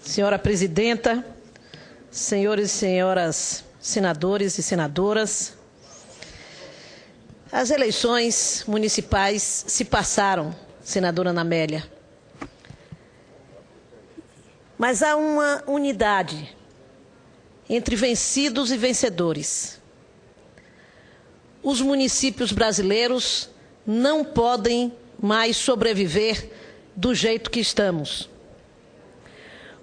Senhora presidenta, senhores e senhoras senadores e senadoras, as eleições municipais se passaram, senadora Ana Amélia, mas há uma unidade entre vencidos e vencedores. Os municípios brasileiros não podem mais sobreviver do jeito que estamos.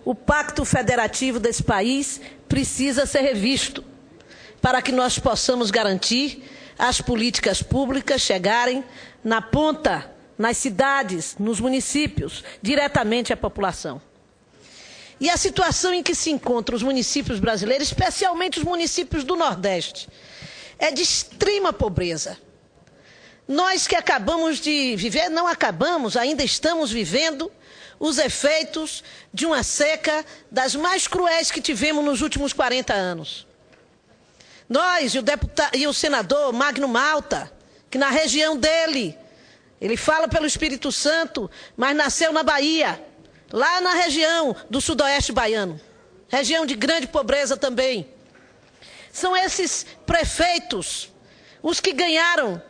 O pacto federativo desse país precisa ser revisto para que nós possamos garantir as políticas públicas chegarem na ponta, nas cidades, nos municípios, diretamente à população. E a situação em que se encontram os municípios brasileiros, especialmente os municípios do Nordeste, é de extrema pobreza. Nós que acabamos de viver, não acabamos, ainda estamos vivendo os efeitos de uma seca das mais cruéis que tivemos nos últimos 40 anos. Nós e o senador Magno Malta, que na região dele, ele fala pelo Espírito Santo, mas nasceu na Bahia, lá na região do sudoeste baiano, região de grande pobreza também. São esses prefeitos os que ganharam,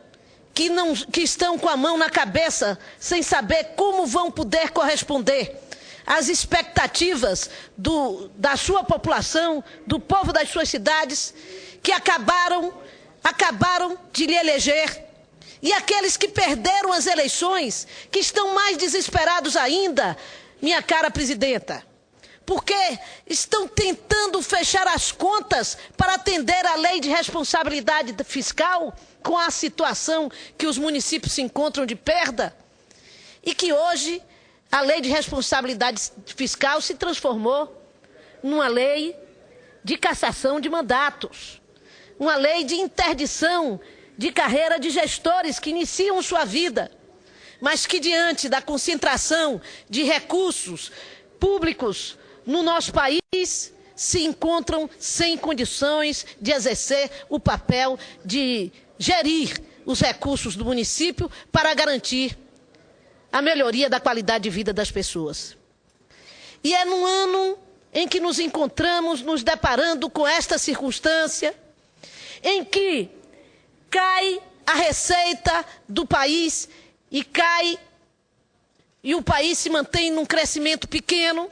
que estão com a mão na cabeça, sem saber como vão poder corresponder às expectativas da sua população, do povo das suas cidades, que acabaram de lhe eleger. E aqueles que perderam as eleições, que estão mais desesperados ainda, minha cara presidenta, porque estão tentando fechar as contas para atender à lei de responsabilidade fiscal com a situação que os municípios se encontram de perda e que hoje a lei de responsabilidade fiscal se transformou numa lei de cassação de mandatos, uma lei de interdição de carreira de gestores que iniciam sua vida, mas que diante da concentração de recursos públicos no nosso país se encontram sem condições de exercer o papel de gerir os recursos do município para garantir a melhoria da qualidade de vida das pessoas. E é num ano em que nos encontramos nos deparando com esta circunstância, em que cai a receita do país e o país se mantém num crescimento pequeno,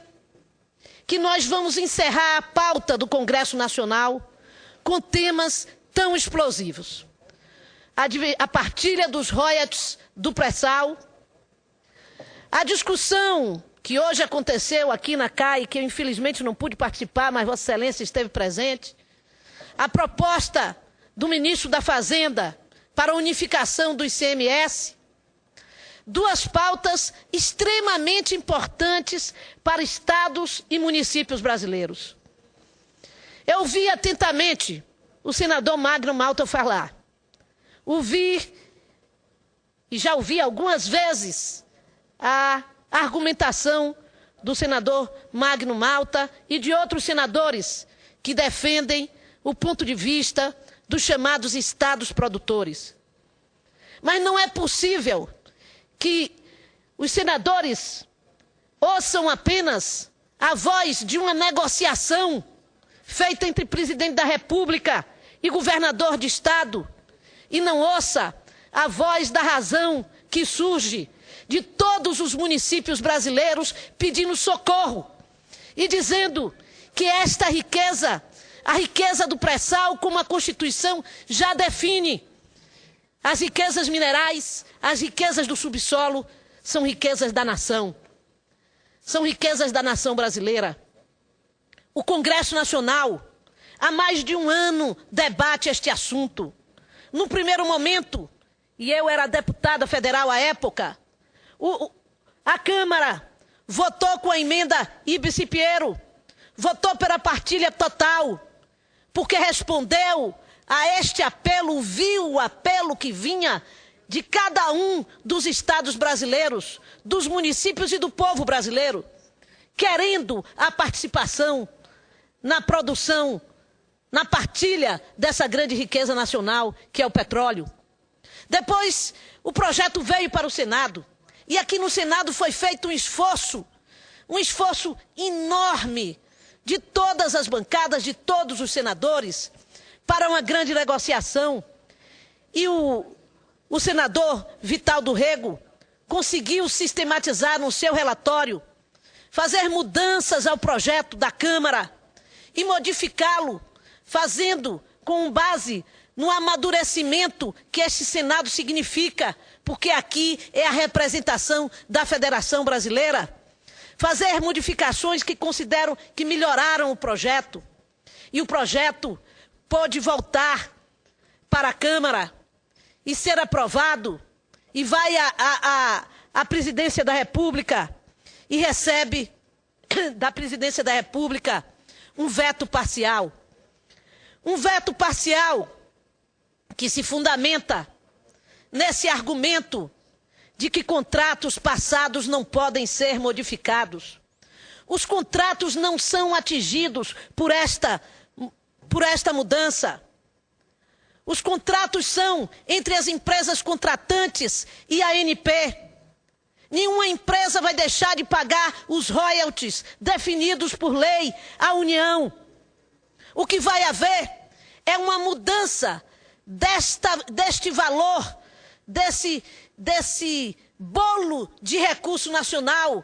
que nós vamos encerrar a pauta do Congresso Nacional com temas tão explosivos. A partilha dos royalties do pré-sal, a discussão que hoje aconteceu aqui na CAI, que eu infelizmente não pude participar, mas Vossa Excelência esteve presente, a proposta do ministro da Fazenda para a unificação do ICMS, duas pautas extremamente importantes para estados e municípios brasileiros. Eu ouvi atentamente o senador Magno Malta falar. Ouvi, e já ouvi algumas vezes, a argumentação do senador Magno Malta e de outros senadores que defendem o ponto de vista dos chamados estados produtores. Mas não é possível que os senadores ouçam apenas a voz de uma negociação feita entre presidente da República e governador de estado e não ouça a voz da razão que surge de todos os municípios brasileiros pedindo socorro e dizendo que esta riqueza, a riqueza do pré-sal, como a Constituição já define, as riquezas minerais, as riquezas do subsolo, são riquezas da nação. São riquezas da nação brasileira. O Congresso Nacional, há mais de um ano, debate este assunto. No primeiro momento, e eu era deputada federal à época, a Câmara votou com a emenda Ibis-Pinheiro, votou pela partilha total, porque respondeu a este apelo, viu o apelo que vinha de cada um dos estados brasileiros, dos municípios e do povo brasileiro, querendo a participação na produção, na partilha dessa grande riqueza nacional que é o petróleo. Depois, o projeto veio para o Senado, e aqui no Senado foi feito um esforço um esforço enorme de todas as bancadas, de todos os senadores, para uma grande negociação. E o senador Vital do Rego conseguiu sistematizar no seu relatório, fazer mudanças ao projeto da Câmara e modificá-lo, fazendo com base no amadurecimento que este Senado significa, porque aqui é a representação da Federação Brasileira. Fazer modificações que considero que melhoraram o projeto. E o projeto pode voltar para a Câmara e ser aprovado, e vai à Presidência da República e recebe da Presidência da República um veto parcial. Um veto parcial que se fundamenta nesse argumento de que contratos passados não podem ser modificados. Os contratos não são atingidos por esta mudança. Os contratos são entre as empresas contratantes e a ANP. Nenhuma empresa vai deixar de pagar os royalties definidos por lei à União. O que vai haver é uma mudança deste valor, desse bolo de recurso nacional,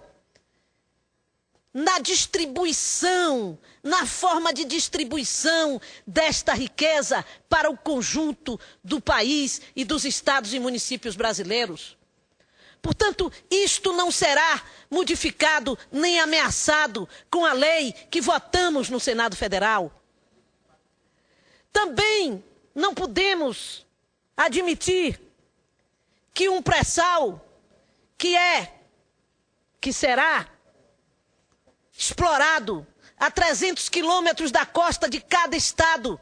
na distribuição, na forma de distribuição desta riqueza para o conjunto do país e dos estados e municípios brasileiros. Portanto, isto não será modificado nem ameaçado com a lei que votamos no Senado Federal. Também não podemos admitir que um pré-sal que será explorado a 300 quilômetros da costa de cada estado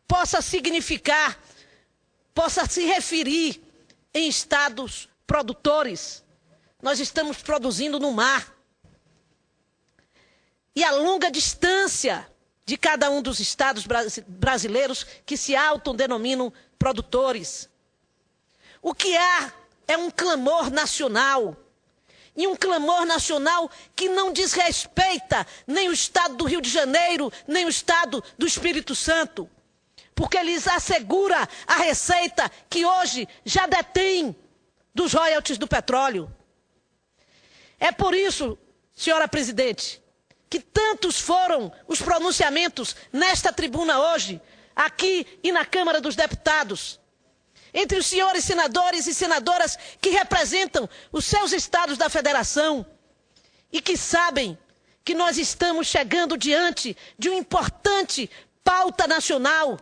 possa se referir em estados produtores. Nós estamos produzindo no mar. E a longa distância de cada um dos estados brasileiros que se autodenominam produtores. O que há é um clamor nacional. E um clamor nacional que não desrespeita nem o estado do Rio de Janeiro, nem o estado do Espírito Santo. Porque lhes assegura a receita que hoje já detém dos royalties do petróleo. É por isso, senhora presidente, que tantos foram os pronunciamentos nesta tribuna hoje, aqui e na Câmara dos Deputados, entre os senhores senadores e senadoras que representam os seus estados da federação e que sabem que nós estamos chegando diante de uma importante pauta nacional,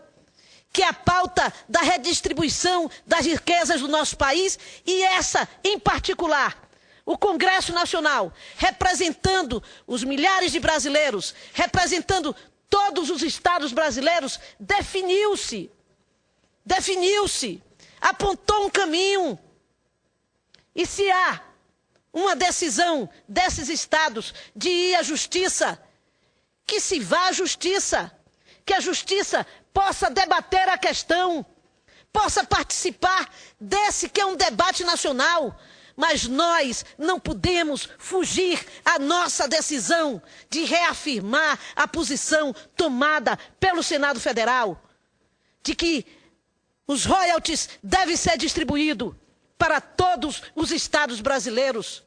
que é a pauta da redistribuição das riquezas do nosso país, e essa, em particular, o Congresso Nacional, representando os milhares de brasileiros, representando todos os estados brasileiros, definiu-se, apontou um caminho. E se há uma decisão desses estados de ir à justiça, que se vá à justiça, que a justiça possa debater a questão, possa participar desse que é um debate nacional. Mas nós não podemos fugir à nossa decisão de reafirmar a posição tomada pelo Senado Federal, de que os royalties devem ser distribuídos para todos os estados brasileiros.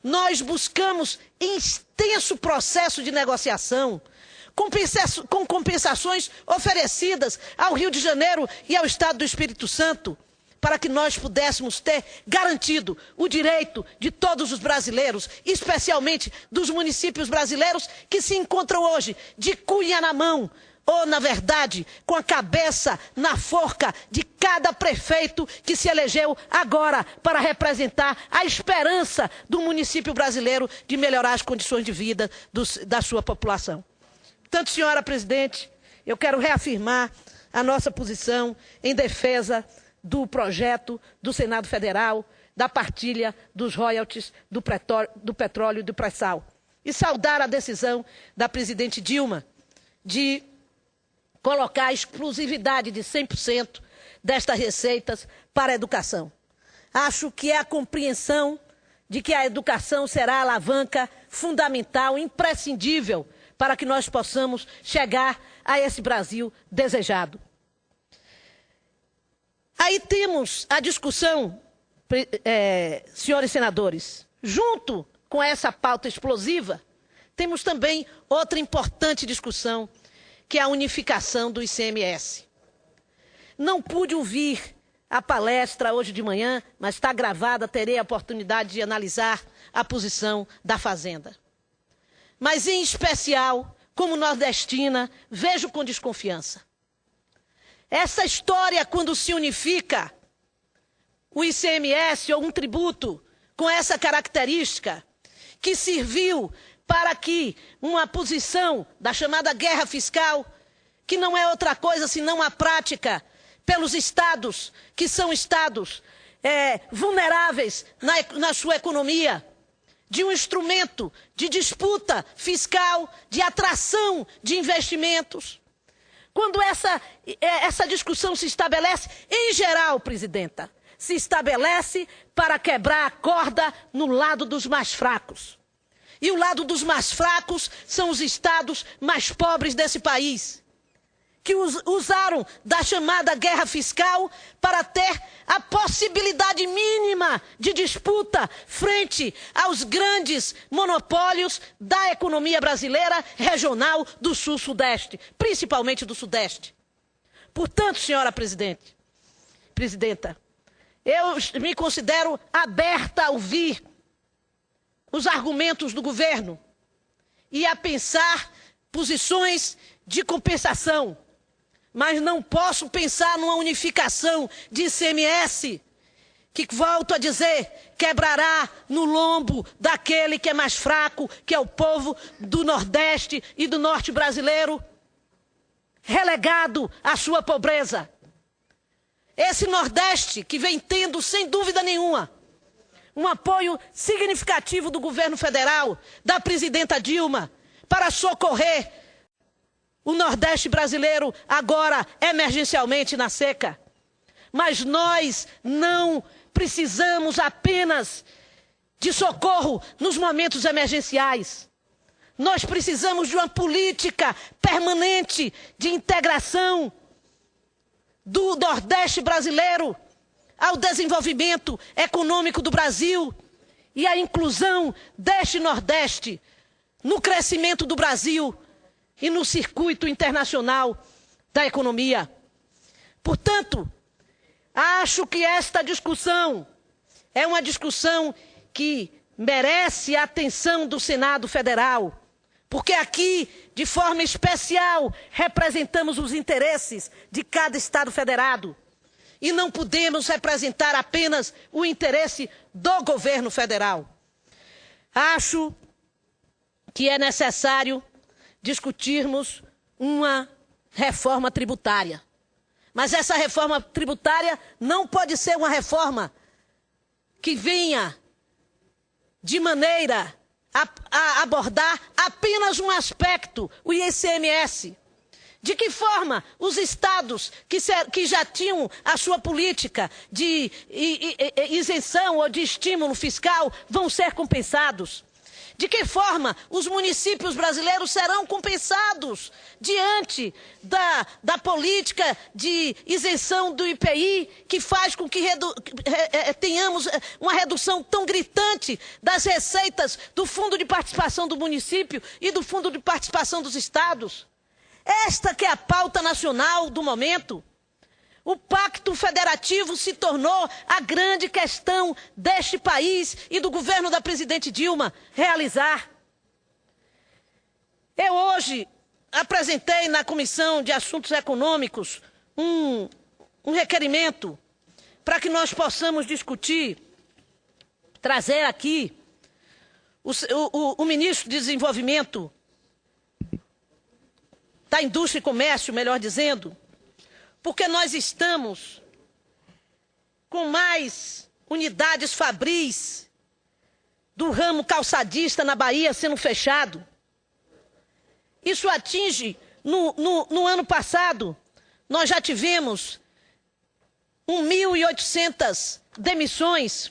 Nós buscamos extenso processo de negociação, com compensações oferecidas ao Rio de Janeiro e ao estado do Espírito Santo, para que nós pudéssemos ter garantido o direito de todos os brasileiros, especialmente dos municípios brasileiros que se encontram hoje de cunha na mão, ou, na verdade, com a cabeça na forca de cada prefeito que se elegeu agora para representar a esperança do município brasileiro de melhorar as condições de vida da sua população. Portanto, senhora presidente, eu quero reafirmar a nossa posição em defesa do projeto do Senado Federal, da partilha dos royalties do petróleo e do pré-sal. E saudar a decisão da presidente Dilma de colocar a exclusividade de 100% destas receitas para a educação. Acho que é a compreensão de que a educação será a alavanca fundamental, imprescindível, para que nós possamos chegar a esse Brasil desejado. Aí temos a discussão, senhores senadores, junto com essa pauta explosiva, temos também outra importante discussão, que é a unificação do ICMS. Não pude ouvir a palestra hoje de manhã, mas está gravada, terei a oportunidade de analisar a posição da Fazenda. Mas, em especial, como nordestina, vejo com desconfiança. Essa história, quando se unifica o ICMS ou um tributo com essa característica, que serviu para que uma posição da chamada guerra fiscal, que não é outra coisa senão a prática pelos estados, que são estados vulneráveis na sua economia, de um instrumento de disputa fiscal, de atração de investimentos. Quando essa discussão se estabelece, em geral, presidenta, se estabelece para quebrar a corda no lado dos mais fracos. E o lado dos mais fracos são os estados mais pobres desse país, que usaram da chamada guerra fiscal para ter a possibilidade mínima de disputa frente aos grandes monopólios da economia brasileira regional do Sul-Sudeste, principalmente do Sudeste. Portanto, senhora presidenta, eu me considero aberta a ouvir os argumentos do governo e a pensar posições de compensação. Mas não posso pensar numa unificação de ICMS, que, volto a dizer, quebrará no lombo daquele que é mais fraco, que é o povo do Nordeste e do Norte brasileiro, relegado à sua pobreza. Esse Nordeste que vem tendo, sem dúvida nenhuma, um apoio significativo do governo federal, da presidenta Dilma, para socorrer o Nordeste brasileiro agora emergencialmente na seca. Mas nós não precisamos apenas de socorro nos momentos emergenciais. Nós precisamos de uma política permanente de integração do Nordeste brasileiro ao desenvolvimento econômico do Brasil e à inclusão deste Nordeste no crescimento do Brasil e no circuito internacional da economia. Portanto, acho que esta discussão é uma discussão que merece a atenção do Senado Federal, porque aqui, de forma especial, representamos os interesses de cada Estado federado e não podemos representar apenas o interesse do governo federal. Acho que é necessário discutirmos uma reforma tributária. Mas essa reforma tributária não pode ser uma reforma que venha de maneira a abordar apenas um aspecto, o ICMS. De que forma os estados que já tinham a sua política de isenção ou de estímulo fiscal vão ser compensados? De que forma os municípios brasileiros serão compensados diante da política de isenção do IPI, que faz com que tenhamos uma redução tão gritante das receitas do Fundo de Participação do município e do Fundo de Participação dos estados? Esta que é a pauta nacional do momento. O Pacto Federativo se tornou a grande questão deste país e do governo da presidente Dilma realizar. Eu hoje apresentei na Comissão de Assuntos Econômicos um requerimento para que nós possamos discutir, trazer aqui o ministro de Desenvolvimento da Indústria e Comércio, melhor dizendo, porque nós estamos com mais unidades fabris do ramo calçadista na Bahia sendo fechado. Isso atinge, no ano passado, nós já tivemos 1.800 demissões,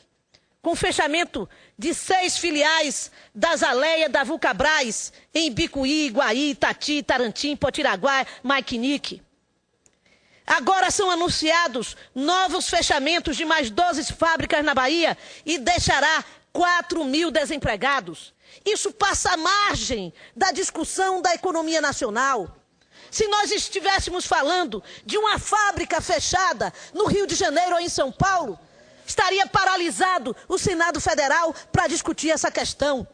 com fechamento de 6 filiais da Zaleia, da Vulcabras, em Bicuí, Iguaí, Itati, Tarantim, Potiraguá, Maquinique. Agora são anunciados novos fechamentos de mais 12 fábricas na Bahia e deixará 4.000 desempregados. Isso passa à margem da discussão da economia nacional. Se nós estivéssemos falando de uma fábrica fechada no Rio de Janeiro ou em São Paulo, estaria paralisado o Senado Federal para discutir essa questão.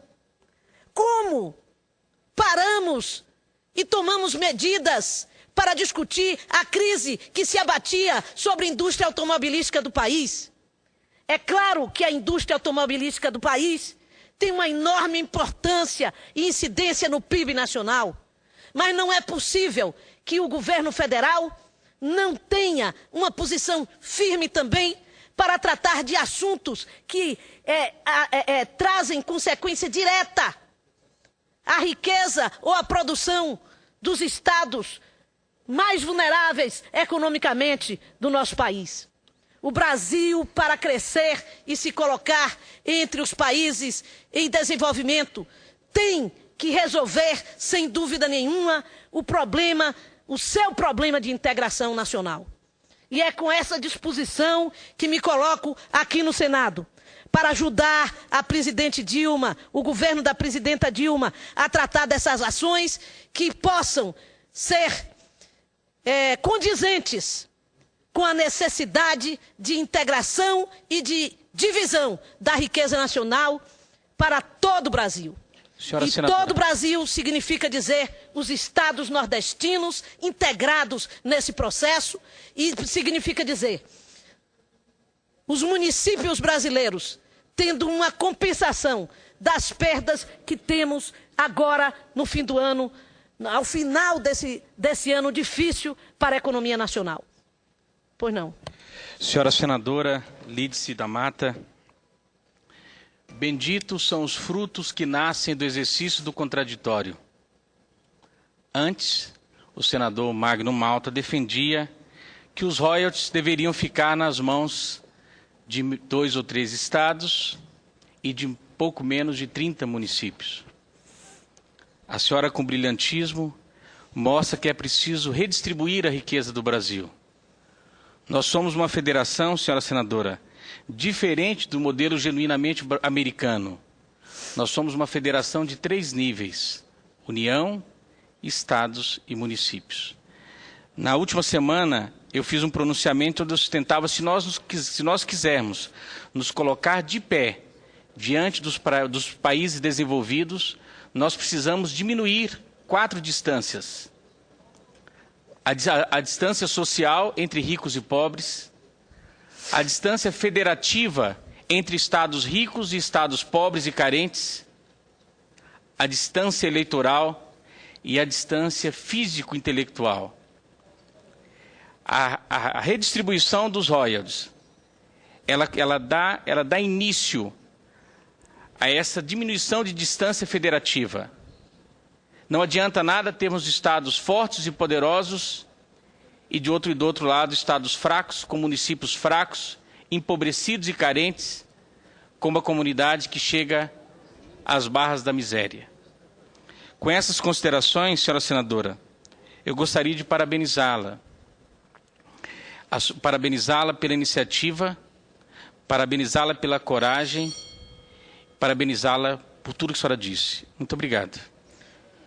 Como paramos e tomamos medidas para discutir a crise que se abatia sobre a indústria automobilística do país? É claro que a indústria automobilística do país tem uma enorme importância e incidência no PIB nacional. Mas não é possível que o governo federal não tenha uma posição firme também para tratar de assuntos que trazem consequência direta à riqueza ou à produção dos estados mais vulneráveis economicamente do nosso país. O Brasil, para crescer e se colocar entre os países em desenvolvimento, tem que resolver, sem dúvida nenhuma, o seu problema de integração nacional. E é com essa disposição que me coloco aqui no Senado, para ajudar a presidente Dilma, o governo da presidenta Dilma, a tratar dessas ações que possam ser condizentes com a necessidade de integração e de divisão da riqueza nacional para todo o Brasil. E todo o Brasil significa dizer os estados nordestinos integrados nesse processo e significa dizer os municípios brasileiros tendo uma compensação das perdas que temos agora no fim do ano, ao final desse ano difícil para a economia nacional. Pois não. Senhora senadora Lídice da Mata, benditos são os frutos que nascem do exercício do contraditório. Antes, o senador Magno Malta defendia que os royalties deveriam ficar nas mãos de 2 ou 3 estados e de pouco menos de 30 municípios. A senhora, com brilhantismo, mostra que é preciso redistribuir a riqueza do Brasil. Nós somos uma federação, senhora senadora, diferente do modelo genuinamente americano. Nós somos uma federação de 3 níveis: União, Estados e municípios. Na última semana, eu fiz um pronunciamento onde eu sustentava se nós quisermos nos colocar de pé diante dos países desenvolvidos, nós precisamos diminuir 4 distâncias. A distância social entre ricos e pobres, a distância federativa entre estados ricos e estados pobres e carentes, a distância eleitoral e a distância físico-intelectual. A redistribuição dos royalties, ela dá início a essa diminuição de distância federativa. Não adianta nada termos estados fortes e poderosos e do outro lado estados fracos, com municípios fracos, empobrecidos e carentes, com uma comunidade que chega às barras da miséria. Com essas considerações, senhora senadora, eu gostaria de parabenizá-la. Parabenizá-la pela iniciativa, parabenizá-la pela coragem, parabenizá-la por tudo que a senhora disse. Muito obrigado.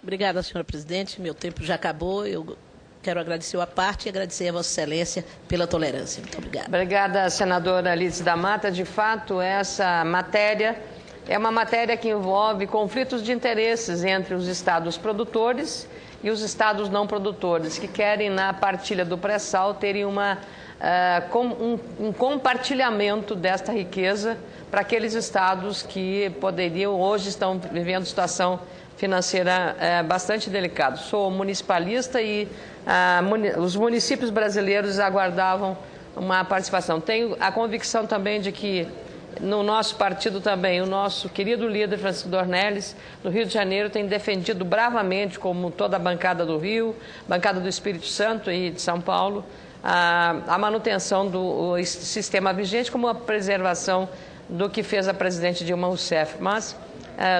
Obrigada, senhora presidente. Meu tempo já acabou. Eu quero agradecer a parte e agradecer a Vossa Excelência pela tolerância. Muito obrigada. Obrigada, senadora Lídice da Mata. De fato, essa matéria é uma matéria que envolve conflitos de interesses entre os estados produtores e os estados não produtores, que querem, na partilha do pré-sal, terem um compartilhamento desta riqueza para aqueles estados que hoje estão vivendo situação financeira bastante delicada. Sou municipalista e os municípios brasileiros aguardavam uma participação. Tenho a convicção também de que no nosso partido também, o nosso querido líder Francisco Dornelles, no Rio de Janeiro, tem defendido bravamente, como toda a bancada do Rio, bancada do Espírito Santo e de São Paulo, a manutenção do sistema vigente como a preservação do que fez a presidente Dilma Rousseff, mas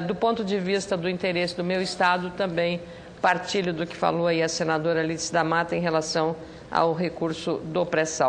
do ponto de vista do interesse do meu Estado, também partilho do que falou aí a senadora Alice da Mata em relação ao recurso do pré-sal.